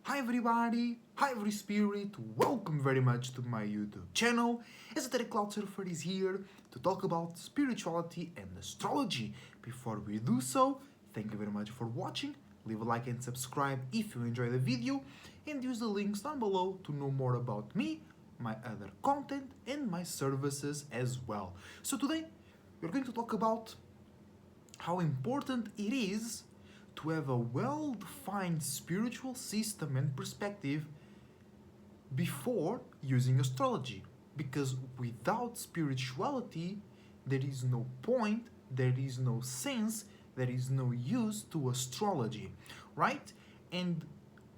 Hi everybody, hi every spirit, welcome very much to my YouTube channel. Esoteric Cloud Surfer is here to talk about spirituality and astrology. Before we do so, thank you very much for watching, leave a like and subscribe if you enjoy the video, and use the links down below to know more about me, my other content and my services as well. So today, we're going to talk about how important it is to have a well-defined spiritual system and perspective before using astrology. Because without spirituality, there is no point, there is no sense, there is no use to astrology, right? And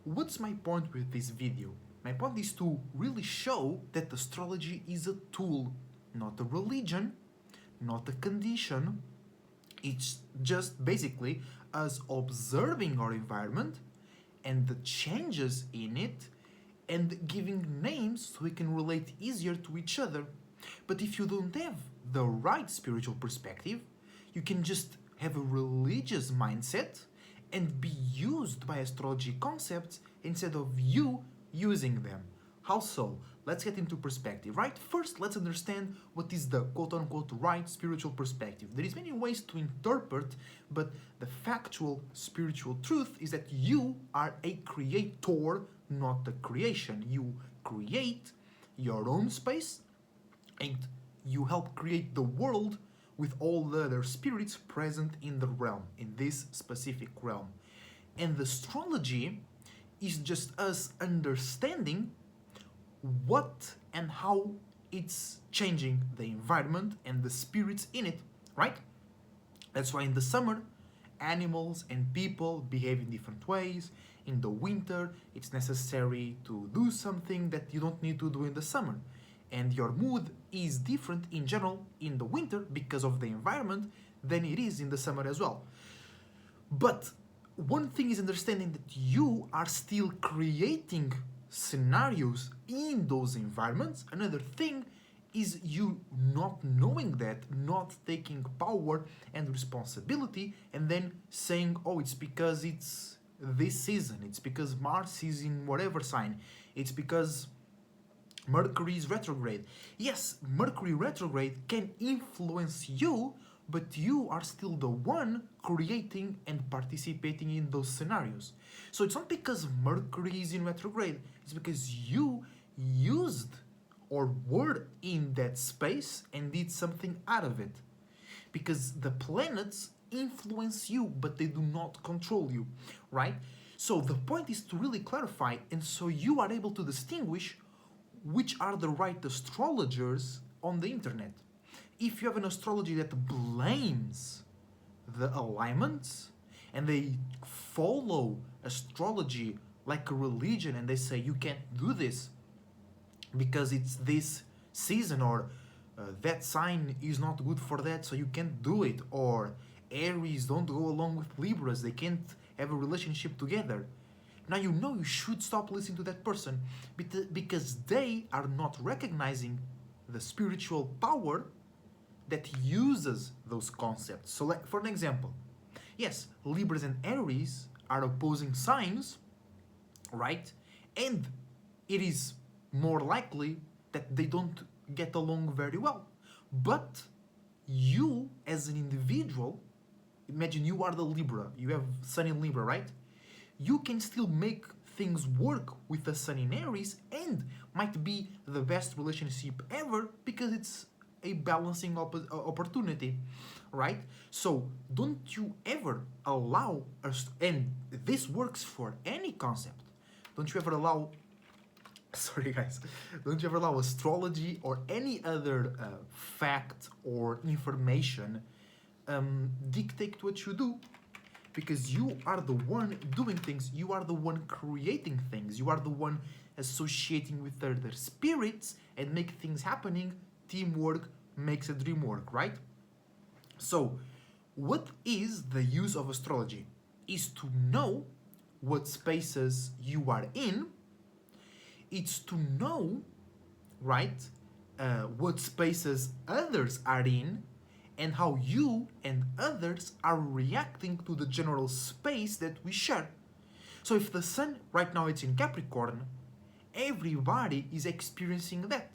what's my point with this video? My point is to really show that astrology is a tool, not a religion, not a condition. It's just basically us observing our environment and the changes in it and giving names so we can relate easier to each other. But if you don't have the right spiritual perspective, you can just have a religious mindset and be used by astrology concepts instead of you using them. How so? Let's get into perspective, right? First, let's understand what is the quote-unquote right spiritual perspective. There is many ways to interpret, but the factual spiritual truth is that you are a creator, not a creation. You create your own space and you help create the world with all the other spirits present in the realm, in this specific realm. And the astrology is just us understanding what and how it's changing the environment and the spirits in it, right? That's why in the summer, animals and people behave in different ways. In the winter, it's necessary to do something that you don't need to do in the summer. And your mood is different in general in the winter because of the environment than it is in the summer as well. But one thing is understanding that you are still creating scenarios in those environments. Another thing is you not knowing that, not taking power and responsibility, and then saying, oh, it's because it's this season, it's because Mars is in whatever sign, it's because Mercury is retrograde. Yes, Mercury retrograde can influence you, but you are still the one creating and participating in those scenarios. So it's not because Mercury is in retrograde, it's because you used or were in that space and did something out of it. Because the planets influence you, but they do not control you, right? So the point is to really clarify, and so you are able to distinguish which are the right astrologers on the internet. If you have an astrology that blames the alignments and they follow astrology like a religion and they say you can't do this because it's this season, or that sign is not good for that so you can't do it, or Aries don't go along with Libras, they can't have a relationship together. Now you know you should stop listening to that person because they are not recognizing the spiritual power that uses those concepts. So like, for an example, yes, Libras and Aries are opposing signs, right? And it is more likely that they don't get along very well. But you as an individual, imagine you are the Libra, you have Sun in Libra, right? You can still make things work with the Sun in Aries and might be the best relationship ever because it's a balancing opportunity, right? So don't you ever allow us, and this works for any concept, don't you ever allow sorry guys, don't you ever allow astrology or any other fact or information dictate what you do, because you are the one doing things, you are the one creating things, you are the one associating with other spirits and make things happening. Teamwork makes a dream work, right? So what is the use of astrology? Is to know what spaces you are in. It's to know, right, what spaces others are in and how you and others are reacting to the general space that we share. So if the sun right now it's in Capricorn, everybody is experiencing that.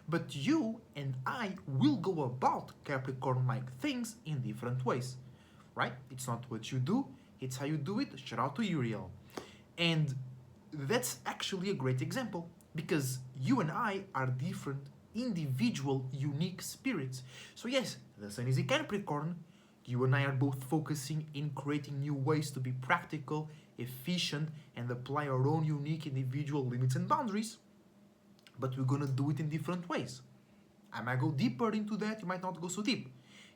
But you and I will go about Capricorn-like things in different ways, right? It's not what you do, it's how you do it. Shout out to Uriel. And that's actually a great example because you and I are different, individual, unique spirits. So yes, the sun is in Capricorn. You and I are both focusing in creating new ways to be practical, efficient, and apply our own unique individual limits and boundaries. But we're gonna do it in different ways. I might go deeper into that, you might not go so deep.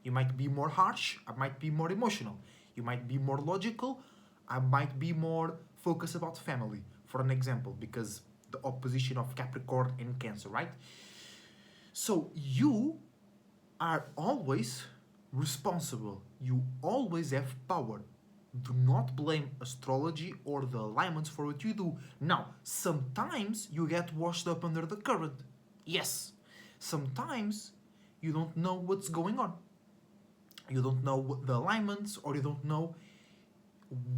You might be more harsh, I might be more emotional. You might be more logical, I might be more focused about family, for an example, because the opposition of Capricorn and Cancer, right? So you are always responsible. You always have power. Do not blame astrology or the alignments for what you do. Now, sometimes you get washed up under the current. Yes, sometimes you don't know what's going on. You don't know the alignments, or you don't know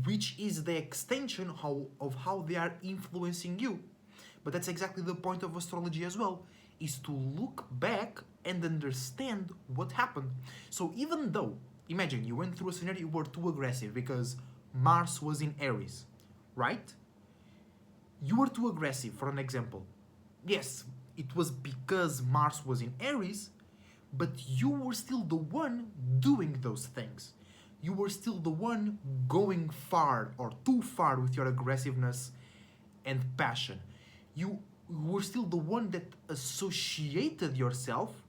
which is the extension of how they are influencing you. But that's exactly the point of astrology as well, is to look back and understand what happened. So even though, imagine you went through a scenario, you were too aggressive because Mars was in Aries, right? You were too aggressive, for an example. Yes, it was because Mars was in Aries, but you were still the one doing those things. You were still the one going far or too far with your aggressiveness and passion. You were still the one that associated yourself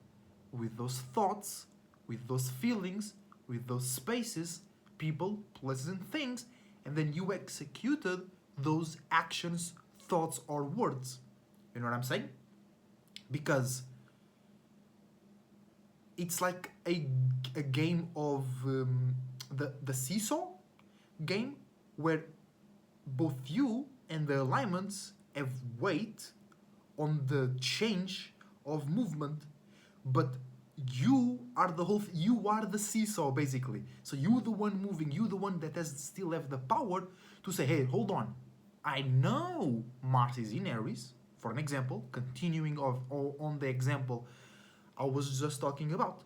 with those thoughts, with those feelings, with those spaces, people, places, and things, and then you executed those actions, thoughts, or words. You know what I'm saying? Because it's like a game of the seesaw game where both you and the alignments have weight on the change of movement, but you are you are the seesaw basically. So you the one moving, you the one that has still have the power to say, hey, hold on, I know Mars is in Aries, for an example, continuing on the example I was just talking about.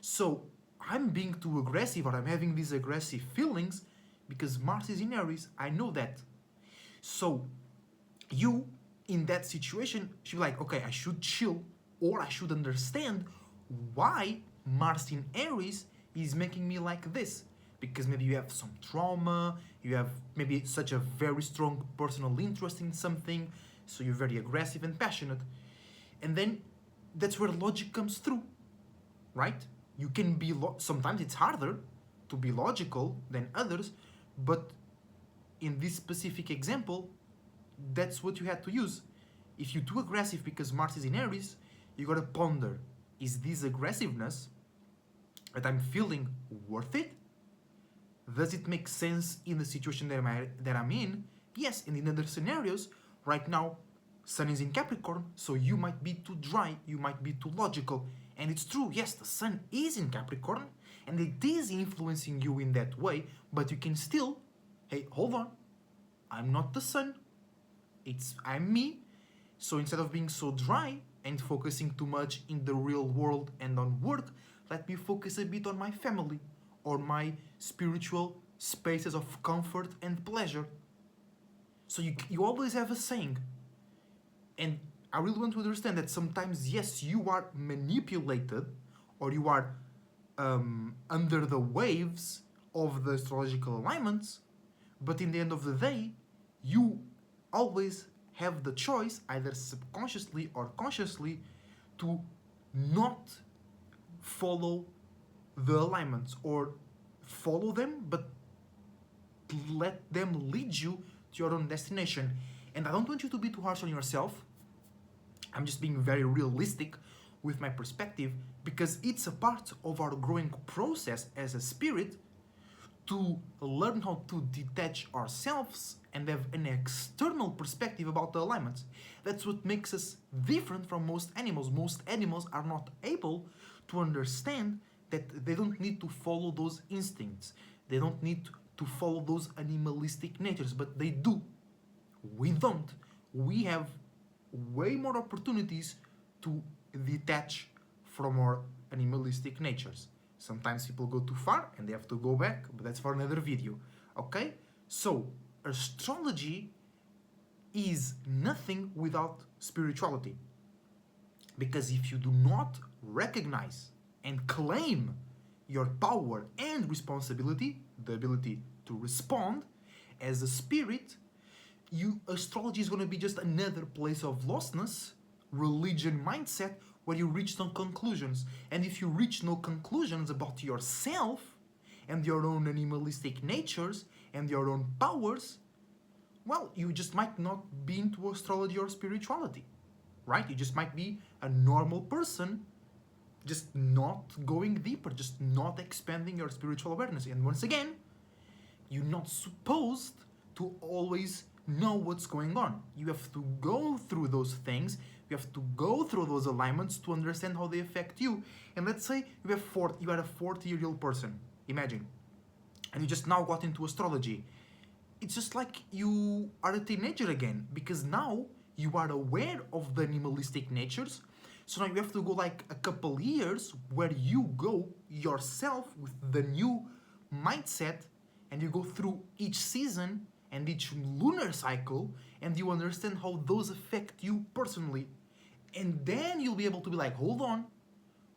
So I'm being too aggressive, or I'm having these aggressive feelings because Mars is in Aries. I know that. So you in that situation should be like, okay, I should chill, or I should understand why Mars in Aries is making me like this. Because maybe you have some trauma, you have maybe such a very strong personal interest in something, so you're very aggressive and passionate. And then that's where logic comes through, right? You can be, sometimes it's harder to be logical than others, but in this specific example, that's what you had to use. If you're too aggressive because Mars is in Aries, you gotta ponder, is this aggressiveness that I'm feeling worth it? Does it make sense in the situation that I'm in? Yes, and in other scenarios, right now, Sun is in Capricorn, so you might be too dry, you might be too logical. And it's true, yes, the Sun is in Capricorn, and it is influencing you in that way, but you can still, hey, hold on, I'm not the Sun, I'm me. So instead of being so dry and focusing too much in the real world and on work, let me focus a bit on my family or my spiritual spaces of comfort and pleasure. So you always have a saying. And I really want to understand that sometimes, yes, you are manipulated, or you are under the waves of the astrological alignments, but in the end of the day, you always have the choice, either subconsciously or consciously, to not follow the alignments, or follow them, but let them lead you to your own destination. And I don't want you to be too harsh on yourself. I'm just being very realistic with my perspective, because it's a part of our growing process as a spirit to learn how to detach ourselves and have an external perspective about the alignments. That's what makes us different from most animals. Most animals are not able to understand that they don't need to follow those instincts. They don't need to follow those animalistic natures, but they do. We don't. We have way more opportunities to detach from our animalistic natures. Sometimes people go too far and they have to go back, but that's for another video. Okay? So, astrology is nothing without spirituality. Because if you do not recognize and claim your power and responsibility, the ability to respond as a spirit, astrology is going to be just another place of lostness, religion mindset, where you reach no conclusions. And if you reach no conclusions about yourself and your own animalistic natures and your own powers, well, you just might not be into astrology or spirituality, right? You just might be a normal person, just not going deeper, just not expanding your spiritual awareness. And once again, you're not supposed to always know what's going on. You have to go through those things. You have to go through those alignments to understand how they affect you. And let's say you are a 40-year-old person, imagine, and you just now got into astrology. It's just like you are a teenager again, because now you are aware of the animalistic natures. So now you have to go like a couple years where you go yourself with the new mindset, and you go through each season and each lunar cycle, and you understand how those affect you personally. And then you'll be able to be like, hold on,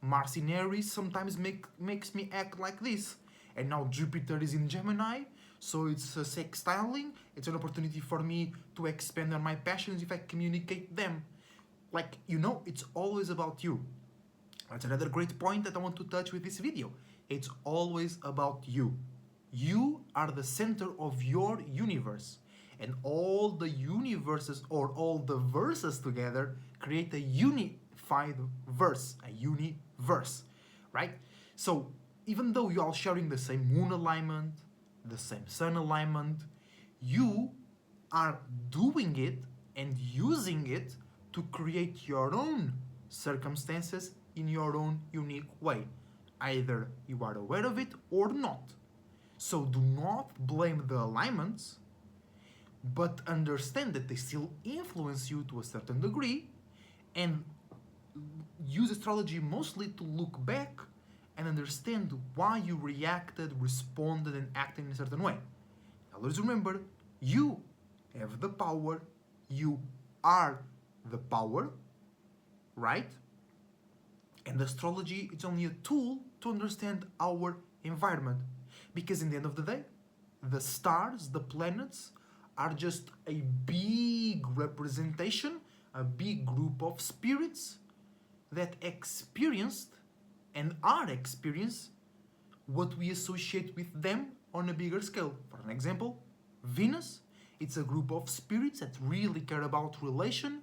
Mars in Aries sometimes makes me act like this. And now Jupiter is in Gemini, so it's a sextiling. It's an opportunity for me to expand on my passions if I communicate them. Like, it's always about you. That's another great point that I want to touch with this video. It's always about you. You are the center of your universe. And all the universes, or all the verses together, create a unified verse, a universe, right? So, even though you are sharing the same moon alignment, the same sun alignment, you are doing it and using it to create your own circumstances in your own unique way. Either you are aware of it or not. So do not blame the alignments, but understand that they still influence you to a certain degree, and use astrology mostly to look back and understand why you reacted, responded, and acted in a certain way. Always remember, you have the power, you are the power, right? And astrology is only a tool to understand our environment. Because in the end of the day, the stars, the planets, are just a big representation, a big group of spirits that experienced and are experiencing what we associate with them on a bigger scale. For an example, Venus, it's a group of spirits that really care about relation,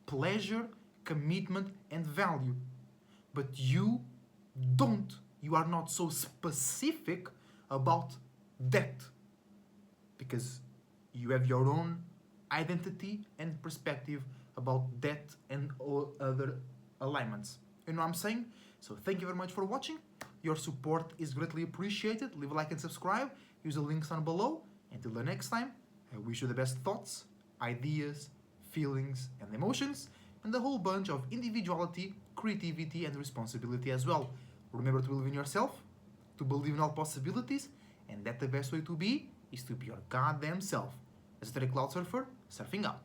pleasure, commitment, and value. But you don't. You are not so specific about that, because you have your own identity and perspective about that and all other alignments. You know what I'm saying? So thank you very much for watching. Your support is greatly appreciated. Leave a like and subscribe. Use the links down below. Until the next time, I wish you the best thoughts, ideas, feelings, and emotions, and a whole bunch of individuality, creativity, and responsibility as well. Remember to believe in yourself, to believe in all possibilities, and that the best way to be is to be your goddamn self. As a Cloud Surfer, surfing out.